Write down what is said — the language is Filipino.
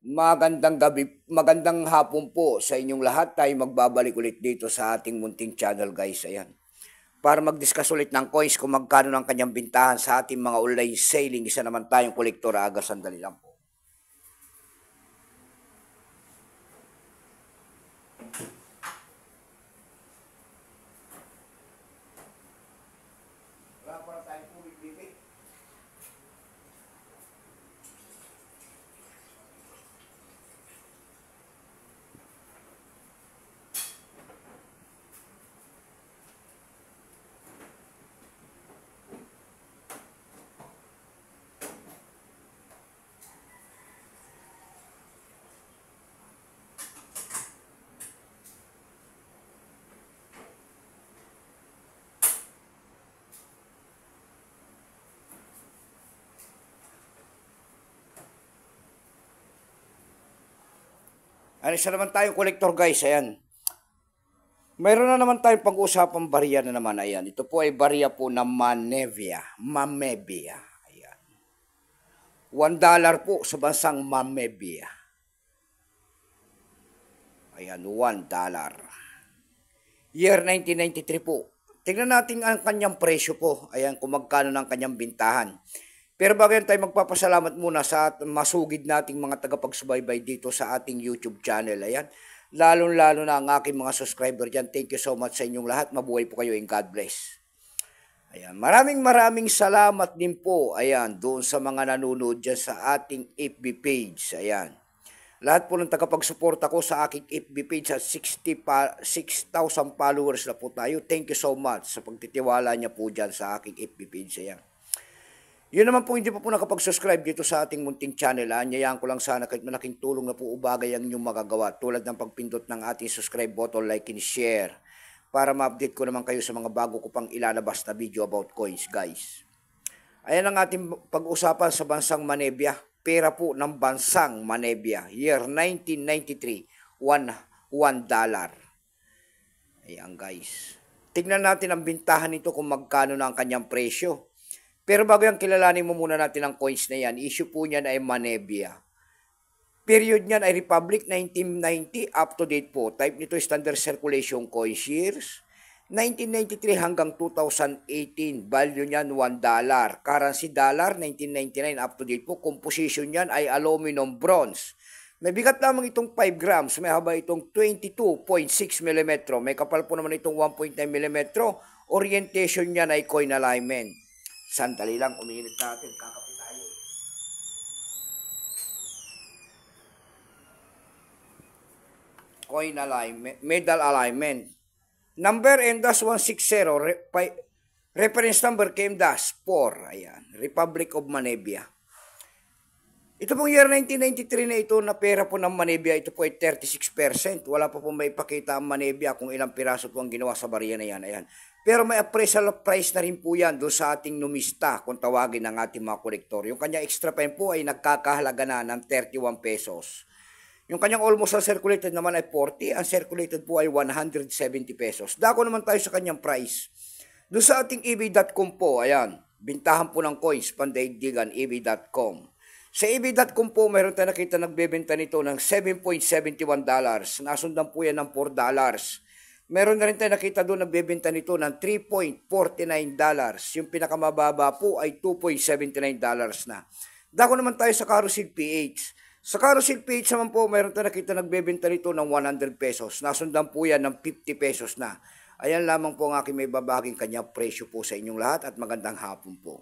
Magandang gabi, magandang hapon po sa inyong lahat. Tayo magbabalik ulit dito sa ating munting channel guys. Ayan. Para mag-discuss ulit ng coins kung magkano ng kanyang bintahan sa ating mga online selling. Isa naman tayong kolektor. Aga, sandali lang po. Wala pa tayong tubig, baby. Ano, isa naman tayong kolektor guys. Ayan. Mayroon na naman tayong pag-usapang barya na naman. Ayan. Ito po ay barya po ng Mamebia. Ayan. $1 po sa bansang Mamebia. Ayan, $1. Year 1993 po. Tingnan natin ang kanyang presyo po. Ayan, kung magkano ng kanyang bintahan. Pero bago yan tayo magpapasalamat muna sa masugid nating mga tagapagsubaybay dito sa ating YouTube channel. Ayan. Lalo-lalo na ang aking mga subscriber dyan. Thank you so much sa inyong lahat. Mabuhay po kayo and God bless. Ayan. Maraming salamat din po. Ayan. Doon sa mga nanonood dyan sa ating FB page. Ayan. Lahat po ng tagapagsuporta ko sa aking FB page at 6,000 followers na po tayo. Thank you so much sa pagtitiwala niya po dyan sa aking FB page. Ayan. Yun naman po, hindi pa po nakapag-subscribe dito sa ating munting channel. Anyayaan ko lang sana kahit malaking tulong na po ubagay ang inyong magagawa. Tulad ng pagpindot ng ating subscribe button, like and share. Para ma-update ko naman kayo sa mga bago ko pang ilalabas na video about coins, guys. Ayan ang ating pag-usapan sa bansang Manebia. Pera po ng bansang Manebia. Year 1993, $1. Ayan, guys. Tignan natin ang bintahan nito kung magkano na ang kanyang presyo. Pero bago yan, kilalanin mo muna natin ang coins na yan. Issue po niyan ay Manebia. Period niyan ay Republic 1990 up to date po. Type nito standard circulation coins years. 1993 hanggang 2018. Value niyan $1. Currency dollar 1999 up to date po. Composition niyan ay aluminum bronze. May bigat lamang itong 5 grams. May haba itong 22.6 mm. May kapal po naman itong 1.9 mm. Orientation niyan ay coin alignment. Sandali lang, uminit natin, kakape tayo. Coin alignment, medal alignment. Number M-160, reference number KM-4, ayan, Republic of Manebia. Ito pong year 1993 na ito na pera po ng Manebia, ito po ay 36%. Wala pa po may ipakita ang Manebia kung ilang piraso po ang ginawa sa barya na yan. Ayan. Pero may appraisal price na rin po yan doon sa ating numista kung tawagin ng ating mga kolektor. Yung kanyang extra pen po ay nagkakahalaga na ng 31 pesos. Yung kanyang almost uncirculated naman ay 40. Ang circulated po ay 170 pesos. Dako naman tayo sa kanyang price. Doon sa ating ebay.com po, ayan, bintahan po ng coins, pandaigdigan, ebay.com. Sa ebay.com po, mayroon tayo nakita nagbebenta nito ng $7.71. Nasundan po yan ng $4. Meron na rin tayo nakita doon nagbebenta nito ng $3.49. Yung pinakamababa po ay $2.79 na. Dako naman tayo sa Carousel PH. Sa Carousel PH naman po, mayroon tayo nakita nagbebenta nito ng 100 pesos. Nasundan po yan ng 50 pesos na. Ayan lamang po ang aking may babaging kanyang presyo po sa inyong lahat at magandang hapon po.